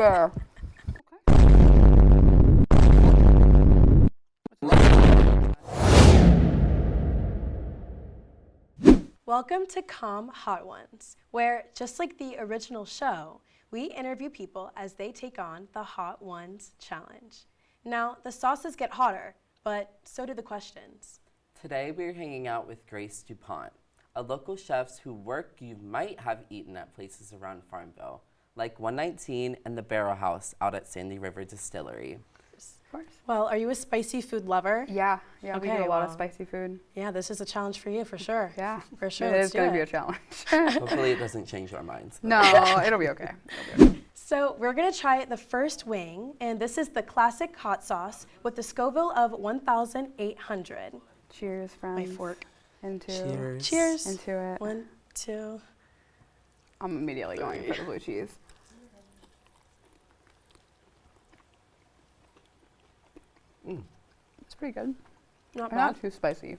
fair. Welcome to COMM Hot Ones, where, just like the original show, we interview people as they take on the Hot Ones Challenge. Now, the sauces get hotter, but so do the questions. Today, we're hanging out with Grace Dupont, a local chef whose work you might have eaten at places around Farmville, like 119 and the Barrel House out at Sandy River Distillery. Of course. Well, are you a spicy food lover? Yeah, okay, we do a lot of well, spicy food. Yeah, this is a challenge for you, for sure. Yeah, for sure. It is going to be a challenge. Hopefully it doesn't change our minds. No, it'll be okay. So we're going to try the first wing, and this is the classic hot sauce with the Scoville of 1,800. Cheers, friends. My fork. Cheers. Into it. 1, 2. I'm immediately going for the blue cheese. It's pretty good. Not bad. Not too spicy.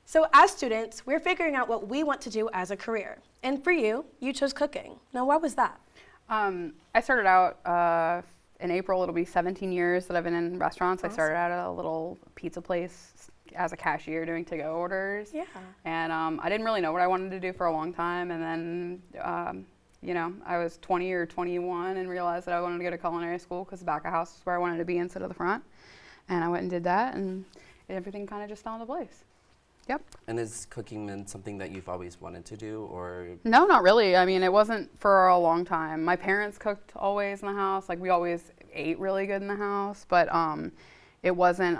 So as students, we're figuring out what we want to do as a career. And for you, you chose cooking. Now, why was that? I started out in April. It'll be 17 years that I've been in restaurants. Awesome. I started out at a little pizza place as a cashier doing to-go orders. Yeah. And I didn't really know what I wanted to do for a long time. And then, I was 20 or 21 and realized that I wanted to go to culinary school because the back of house is where I wanted to be instead of the front. And I went and did that, and everything kind of just fell into place. Yep. And is cooking been something that you've always wanted to do, or? No, not really. I mean, it wasn't for a long time. My parents cooked always in the house. Like, we always ate really good in the house, but it wasn't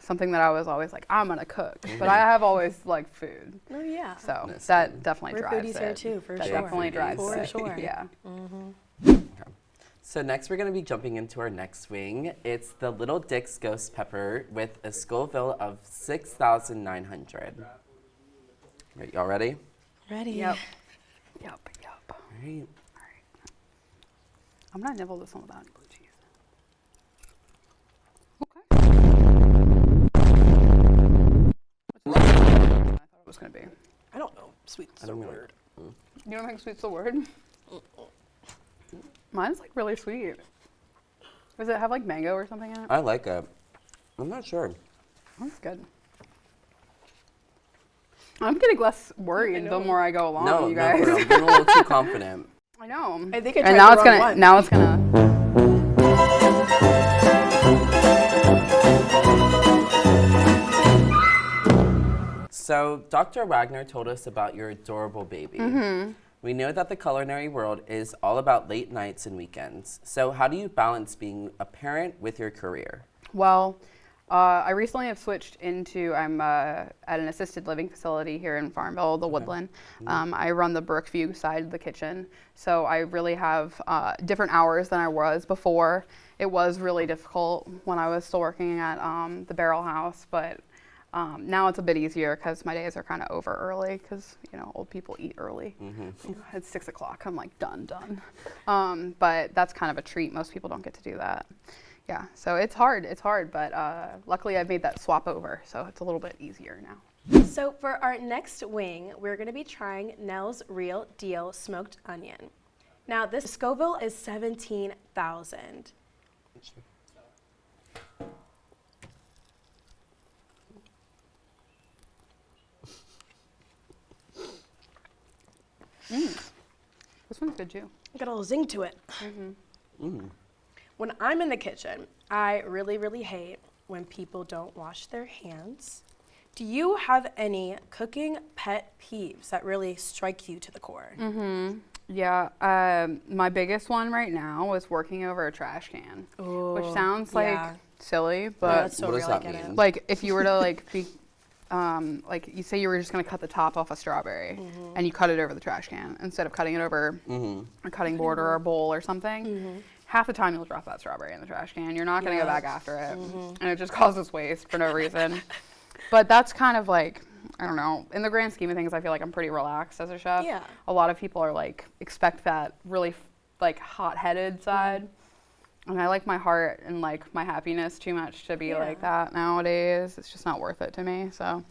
something that I was always like, I'm gonna cook. Mm-hmm. But I have always liked food. Oh, yeah. So that definitely We're drives foodies it. here, too, for that sure. definitely drives for it. sure. Yeah. Mm-hmm. Okay. So next we're going to be jumping into our next wing. It's the Little Dick's Ghost Pepper with a Scoville of 6,900. Right, y'all ready? Ready. Yep. All right. I'm gonna nibble this one without any blue cheese. Okay. I thought it was gonna be. I don't know. Sweet's I so don't know. weird. You don't think sweet's the word? Mine's like really sweet. Does it have like mango or something in it? I like it. I'm not sure. That's good. I'm getting less worried the more I go along, you guys. No, I'm getting a little too confident. I know. I think I And tried the wrong one. now it's gonna. So Dr. Waggoner told us about your adorable baby. Mm-hmm. We know that the culinary world is all about late nights and weekends. So how do you balance being a parent with your career? Well, I recently have switched into, I'm at an assisted living facility here in Farmville, the Woodland. I run the Brookview side of the kitchen. So I really have different hours than I was before. It was really difficult when I was still working at the Barrel House, but now it's a bit easier because my days are kind of over early because, old people eat early. Mm-hmm. It's 6 o'clock. I'm like, done. But that's kind of a treat. Most people don't get to do that. Yeah, so it's hard, but luckily I've made that swap over, so it's a little bit easier now. So for our next wing, we're going to be trying Nell's Real Deal Smoked Onion. Now, this Scoville is 17,000. This one's good too. Got a little zing to it. When I'm in the kitchen, I really, really hate when people don't wash their hands. Do you have any cooking pet peeves that really strike you to the core? Yeah, my biggest one right now is working over a trash can, which sounds like silly, but that's so what real, does I that get mean? it. like if you were to be, like you say you were just gonna cut the top off a strawberry and you cut it over the trash can instead of cutting it over a cutting board or a bowl or something. Half the time you'll drop that strawberry in the trash can. You're not gonna go back after it, and it just causes waste for no reason. But that's kind of like, I don't know, in the grand scheme of things, I feel like I'm pretty relaxed as a chef. Yeah. A lot of people are like, expect that really like hot-headed side. And I like my heart and like my happiness too much to be like that nowadays. It's just not worth it to me. So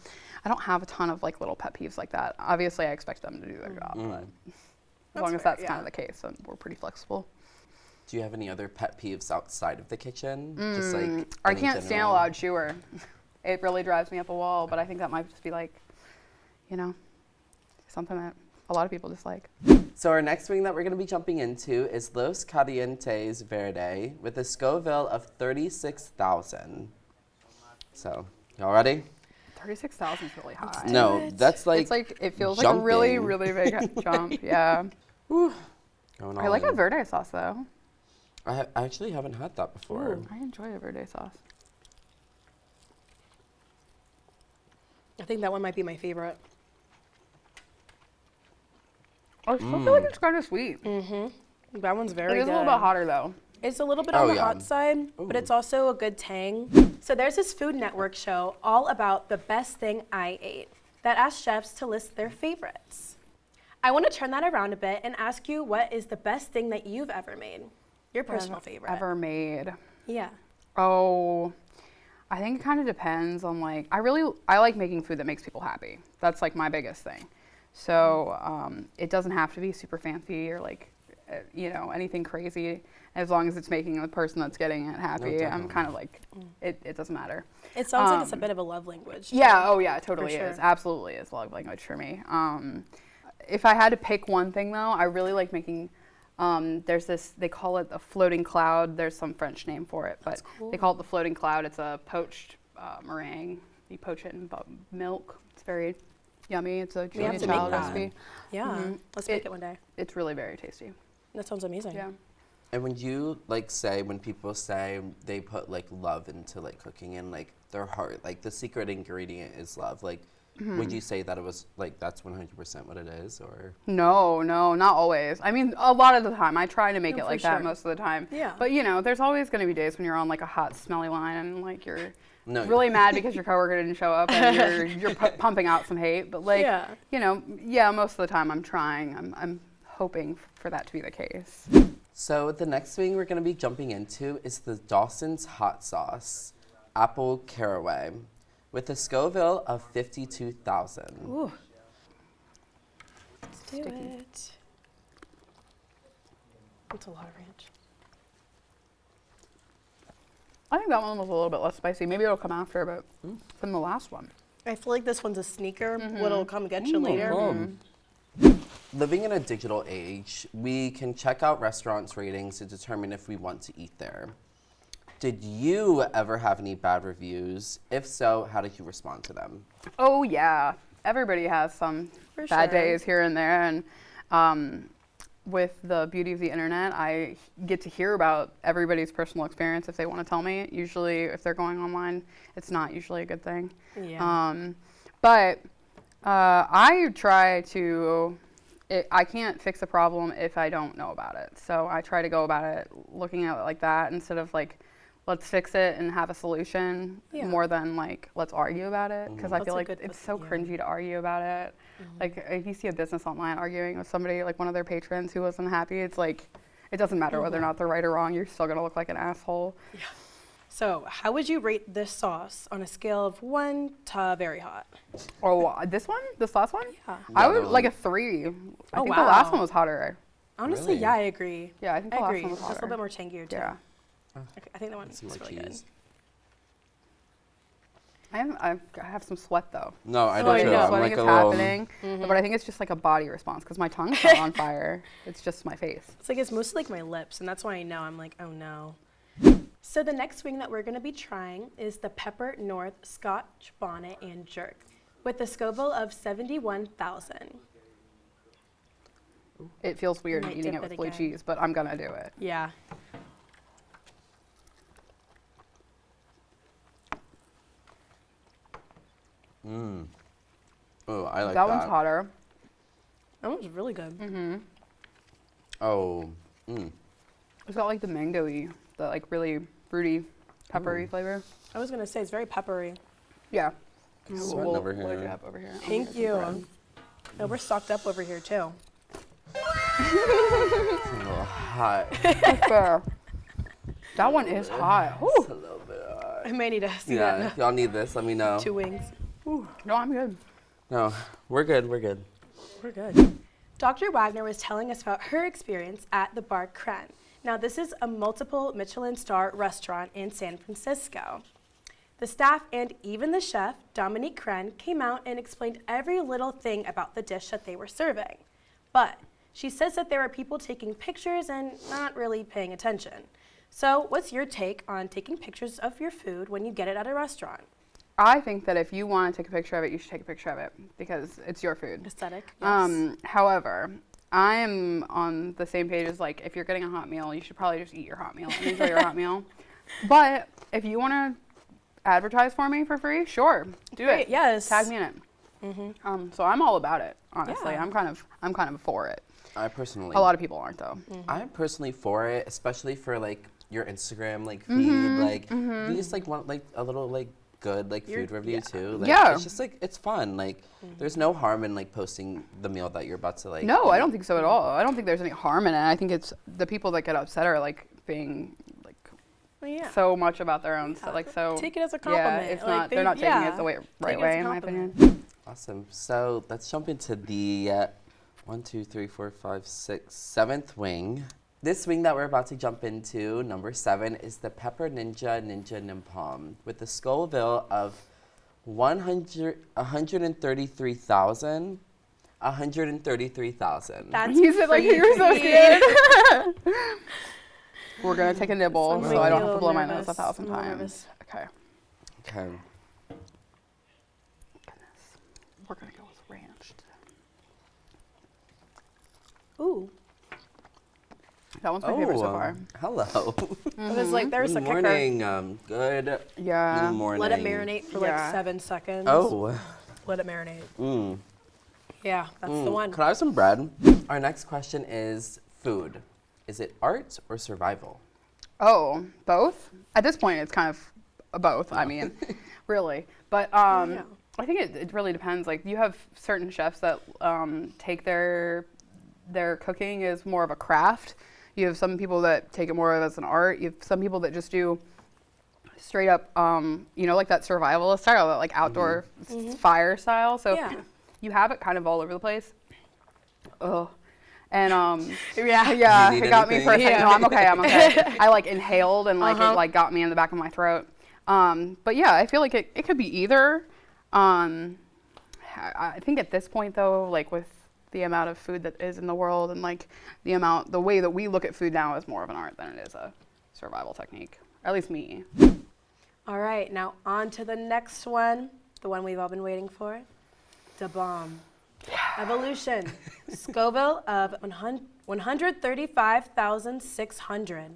I don't have a ton of like little pet peeves like that. Obviously I expect them to do their job, but as long as that's kind of the case, then we're pretty flexible. Do you have any other pet peeves outside of the kitchen? Just like I in can't stand a general? loud chewer. It really drives me up a wall, but I think that might just be like, you know, something that a lot of people dislike. So our next wing that we're going to be jumping into is Los Calientes Verde with a Scoville of 36,000. So, y'all ready? 36,000 is really high. No, that's like It's like, it feels like a really, jumping. really big jump. Yeah. Going I all like a in. verde sauce though. I actually haven't had that before. I enjoy a verde sauce. I think that one might be my favorite. I still feel like it's kind of sweet. That one's very It is good. a little bit hotter though. It's a little bit Oh, on the yeah. hot side, but Ooh. it's also a good tang. So there's this Food Network show all about the best thing I ate that asks chefs to list their favorites. I want to turn that around a bit and ask you, what is the best thing that you've ever made? Your personal favorite. Ever made. Yeah. Oh, I think it kind of depends on like, I like making food that makes people happy. That's like my biggest thing. So it doesn't have to be super fancy or like, you know, anything crazy. As long as it's making the person that's getting it happy, I'm definitely. kind of like, it doesn't matter. It sounds like it's a bit of a love language. too. Yeah, oh yeah, it totally sure. is. Absolutely is love language for me. If I had to pick one thing though, I really like making, there's this, they call it a floating cloud. There's some French name for it, but cool. they call it the floating cloud. It's a poached meringue. You poach it in milk. It's very yummy. It's a We have Julia to make Child that. recipe. Yeah. Let's make it one day. It's really very tasty. That sounds amazing. Yeah. And when you like say, when people say they put like love into like cooking and like their heart, like the secret ingredient is love, like would you say that it was like that's 100% what it is, or? No, not always. I mean, a lot of the time. I try to make No, it for like that sure. most of the time. Yeah. But you know, there's always going to be days when you're on like a hot, smelly line and like you're No. really mad because your coworker didn't show up and you're pumping out some hate. But like, Yeah. you know, yeah, most of the time I'm trying. I'm hoping for that to be the case. So the next thing we're going to be jumping into is the Dawson's Hot Sauce Apple Caraway with a Scoville of 52,000. Ooh. Let's do Sticky. it. That's a lot of ranch. I think that one was a little bit less spicy. Maybe it'll come after, but from the last one. I feel like this one's a sneaker. What'll come get you later. Living in a digital age, we can check out restaurants' ratings to determine if we want to eat there. Did you ever have any bad reviews? If so, how did you respond to them? Oh yeah, everybody has some For bad sure. days here and there, and with the beauty of the internet, I get to hear about everybody's personal experience if they want to tell me. Usually, if they're going online, it's not usually a good thing. Yeah. But I try to. I can't fix a problem if I don't know about it. So I try to go about it looking at it like that instead of like, let's fix it and have a solution Yeah. more than like, let's argue about it. Because I That's feel a like good it's put- so yeah. cringy to argue about it. Like if you see a business online arguing with somebody, like one of their patrons who wasn't happy, it's like, it doesn't matter whether or not they're right or wrong. You're still going to look like an asshole. So, how would you rate this sauce on a scale of 1 to very hot? Oh, this one? This last one? Yeah. I Yeah, would that like a one. 3. I Oh, think the last wow. one was hotter. Honestly, Really? yeah, I agree. Yeah, I think the I last agree. one was Just a hotter. little bit more tangier too. Yeah. I think that one is Some more really good. cheese. I have some sweat though. No, I Oh, don't I know. know. I'm Sweating like is a little. happening, but I think it's just like a body response because my tongue's not on fire. It's just my face. It's like it's mostly like my lips, and that's why I know I'm like, oh no. So the next wing that we're gonna be trying is the Pepper North Scotch Bonnet and Jerk with a Scoville of 71,000. It feels weird Might eating dip it with it blue again. cheese, but I'm gonna do it. Yeah. Oh, I like that that. one's hotter. That one's really good. Oh, It's got like the mango-y, the like really fruity, peppery flavor. I was gonna say it's very peppery. Yeah. Sweating over load here. you up over here. I'm gonna Thank get some you. bread. Oh, we're stocked up over here too. it's a little hot. That's fair. That one is hot. It's Whew. a little bit hot. I may need to see Yeah, that if y'all need this, let me know. in 2 wings. No, I'm good. No, we're good. We're good. We're good. Dr. Waggoner was telling us about her experience at the bar Crent. Now, this is a multiple Michelin star restaurant in San Francisco. The staff and even the chef, Dominique Kren, came out and explained every little thing about the dish that they were serving. But she says that there are people taking pictures and not really paying attention. So what's your take on taking pictures of your food when you get it at a restaurant? I think that if you want to take a picture of it, you should take a picture of it because it's your food. Aesthetic, yes. However, I'm on the same page as like if you're getting a hot meal, you should probably just eat your hot meal and enjoy your hot meal. But if you want to advertise for me for free, sure, do Great, it. yes. Tag me in it. So I'm all about it. Honestly, Yeah. I'm kind of for it. I personally. A lot of people aren't though. I'm personally for it, especially for like your Instagram like feed. Like you just like want like a little like good like food review too. Like, Yeah. It's just like it's fun. Like there's no harm in like posting the meal that you're about to like. No, I eat. don't think so at all. I don't think there's any harm in it. I think it's the people that get upset are like being like Well, yeah. so much about their own stuff. Like so. Take it as a Yeah, compliment. it's Like, not. They're not taking it the right Take it as way, a in my compliment. opinion. Awesome. So let's jump into the 7th wing. This wing that we're about to jump into, number 7, is the Pepper Ninja Nimpom with a Scoville of 133,000. 133,000. That's You said like you were so crazy. scared. We're gonna take a nibble, I'm so making I me don't a have to little blow my nervous. nose 1,000 I'm a little times. nervous. Okay. Okay. Goodness. We're gonna go with ranch. Ooh. That one's my favorite so far. Hello. It was like, there's Good a kicker. morning. Good Yeah. morning. Let it marinate for Yeah. like 7 seconds. Oh. Let it marinate. Mm. Yeah, that's the one. Can I have some bread? Our next question is food. Is it art or survival? Oh, both? At this point, it's kind of both. I mean, really. But Yeah. I think it really depends. Like, you have certain chefs that take their cooking as more of a craft. You have some people that take it more as an art. You have some people that just do straight up, like that survivalist style, that like outdoor fire style. So Yeah. you have it kind of all over the place. Ugh. And Yeah. yeah, You need it got me for a anything? second. No, I'm okay. I'm okay. I like inhaled and like it Uh-huh. like got me in the back of my throat. But yeah, I feel like it could be either. I think at this point though, like with the amount of food that is in the world and like the way that we look at food now is more of an art than it is a survival technique. At least me. All right, now on to the next one, the one we've all been waiting for. Da bomb. Evolution. Scoville of 135,600.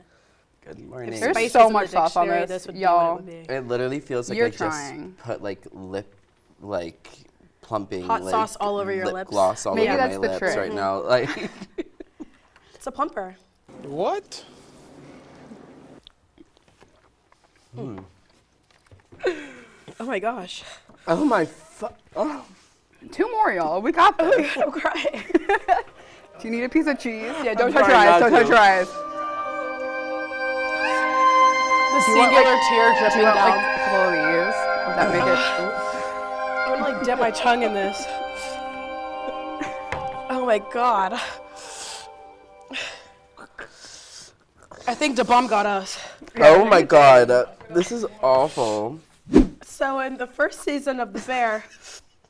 Good morning. If There's spice so was in much the sauce on dictionary, this, would be y'all. what it would be. It literally feels like You're I trying. just put like plumping Hot like, sauce all over your lip lips. gloss all Maybe over that's my the lips trick. right now. Like It's a plumper. What? Oh my gosh. oh my oh. 2 more, y'all. We got this. I'm crying. Do you need a piece of cheese? Yeah, don't I'm touch your trying eyes. not Don't touch to. your eyes. The Do you want, singular like- tear Do dripping you want down. like a couple of these? Would that make it? I'm gonna like dip my tongue in this. Oh my god. I think Da bomb got us. Oh my god. This is awful. So in the first season of The Bear,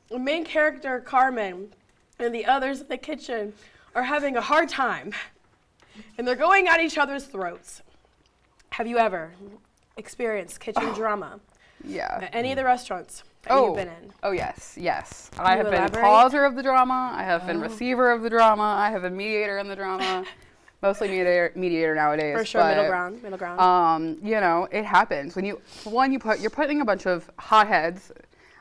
the main character Carmen and the others in the kitchen are having a hard time, and they're going at each other's throats. Have you ever experienced kitchen drama Yeah. at any of the restaurants that you've been in? Oh yes. I you have been elaborate? causer of the drama. I have been receiver of the drama. I have been mediator in the drama. Mostly mediator nowadays. For sure, but, middle ground. It happens when you're putting a bunch of hotheads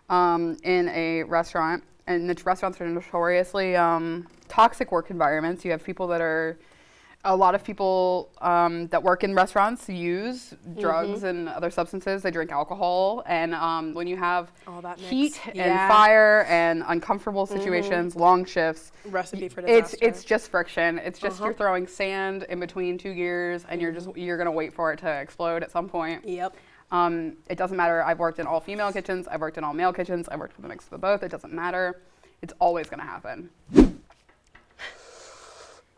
in a restaurant, and the restaurants are notoriously toxic work environments. You have people that are. A lot of people that work in restaurants use drugs and other substances. They drink alcohol, and when you have All that mix. heat and Yeah. fire and uncomfortable situations, long shifts, Recipe for disaster. it's just friction. It's just you're throwing sand in between 2 gears, and you're gonna wait for it to explode at some point. Yep. It doesn't matter. I've worked in all female kitchens. I've worked in all male kitchens. I've worked with a mix of the both. It doesn't matter. It's always gonna happen.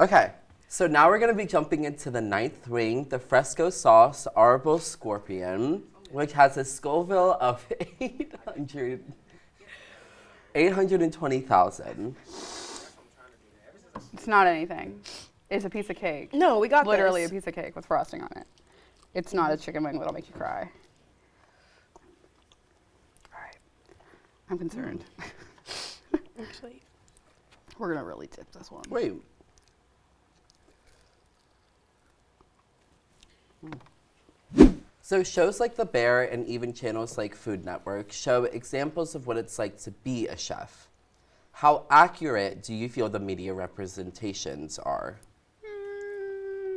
Okay. So now we're going to be jumping into the 9th wing, the fresco sauce arbol scorpion, which has a Scoville of 820,000. It's not anything. It's a piece of cake. No, we got Literally this. a piece of cake with frosting on it. It's not a chicken wing that'll make you cry. All right. I'm concerned. Actually, We're going to really tip this one. Wait. So shows like The Bear and even channels like Food Network show examples of what it's like to be a chef. How accurate do you feel the media representations are?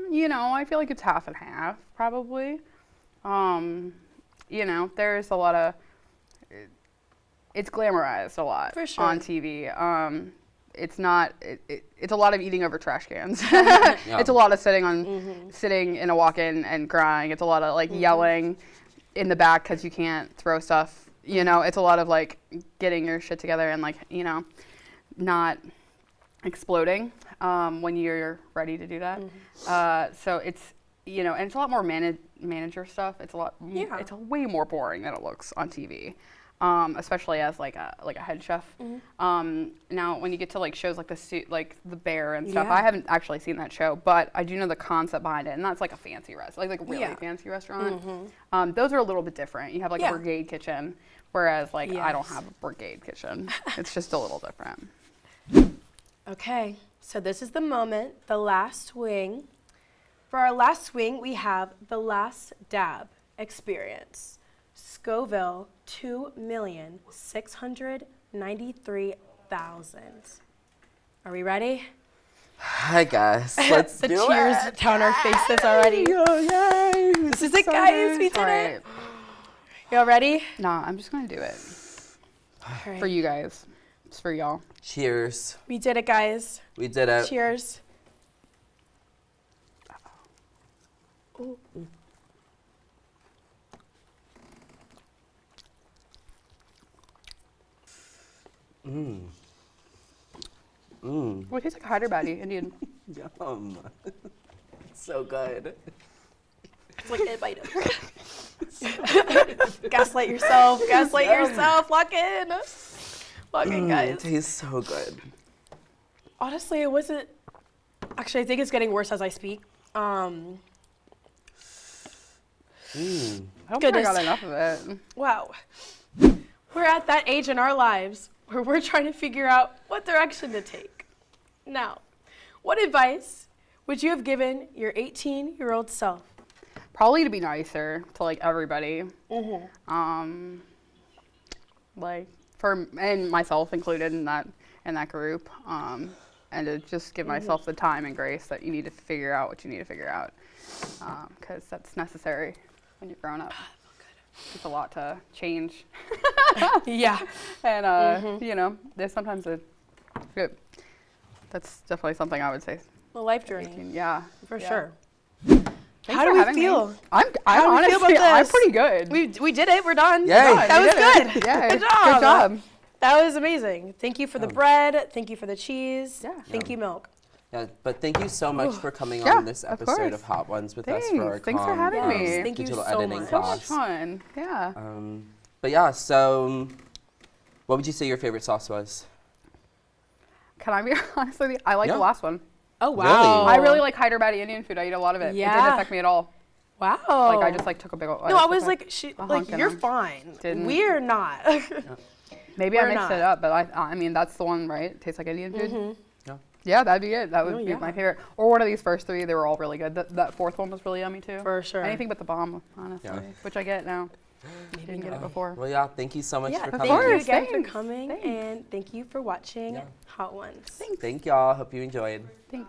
You know, I feel like it's half and half, probably. You know, there's a lot of, it's glamorized a lot For sure. on TV. It's not, it's a lot of eating over trash cans. Yeah. It's a lot of sitting in a walk-in and crying. It's a lot of like yelling in the back because you can't throw stuff. You know, it's a lot of like getting your shit together and like, you know, not exploding when you're ready to do that. So it's, you know, and it's a lot more manager stuff. It's a lot, it's way more boring than it looks on TV. Especially as like a head chef. Now, when you get to like shows like the Bear and stuff, I haven't actually seen that show, but I do know the concept behind it, and that's like a fancy restaurant, like really fancy restaurant. Those are a little bit different. You have like a brigade kitchen, whereas like I don't have a brigade kitchen. It's just a little different. okay, so this is the moment, the last wing. For our last wing, we have the last dab experience. Scoville, 2,693,000. Are we ready? I guess. Let's the do tears it. down our faces already. Yay. This is it, guys. We did it. Y'all ready? Nah, I'm just gonna do it All right. for you guys. It's for y'all. Cheers. We did it, guys. We did it. Cheers. Ooh. Well, it tastes like Hyderabadi Indian. Yum. So good. It's like a bite of Gaslight yourself. Gaslight yourself. Lock in. Lock in, It guys. tastes so good. Honestly, it wasn't. Actually, I think it's getting worse as I speak. I don't think I Goodness. got enough of it. Wow. We're at that age in our lives where we're trying to figure out what direction to take. Now, what advice would you have given your 18-year-old self? Probably to be nicer to like everybody. Like and myself included in that group. And to just give myself the time and grace that you need to figure out what you need to figure out, because that's necessary when you're growing up. It's a lot to change. Yeah. And you know, there's sometimes that's definitely something I would say. The life journey. Yeah, For yeah. sure. Thanks How for do we having me. feel? I'm How do we feel honestly, about I'm this? pretty good. We did it. We're done. Yay. That You was did good. it. Yeah, Good good job. That was amazing. Thank you for the bread. Thank you for the cheese. Yeah. Thank you, milk. Yeah, but thank you so much for coming Yeah, on this of episode course. of Hot Ones with us Thanks. for our Thanks for COMM, having me. Yes, thank you digital so editing much. So much class. fun. Yeah. But yeah, so what would you say your favorite sauce was? Can I be honest with you? I like Yeah. the last one. Oh, wow. I really like Hyderabadi Indian food. I eat a lot of it. It Yeah. didn't affect me at all. Wow. Like I just like took a big. No, I was like, a like hunk you're and fine. didn't- We're not. maybe we're I mixed not. it up, but I mean that's the one, right? It tastes like Indian food. Yeah. Yeah, that'd be it. That would Oh, be yeah. my favorite. Or one of these first three. They were all really good. That fourth one was really yummy too. For sure. Anything but the bomb, honestly, Yeah. which I get now. Didn't get it before. Well, yeah, thank you so much Yeah, for thank coming. you course, again thanks, for coming, thanks. and thank you for watching Yeah. Hot Ones. Thank y'all. Hope you enjoyed. Thanks.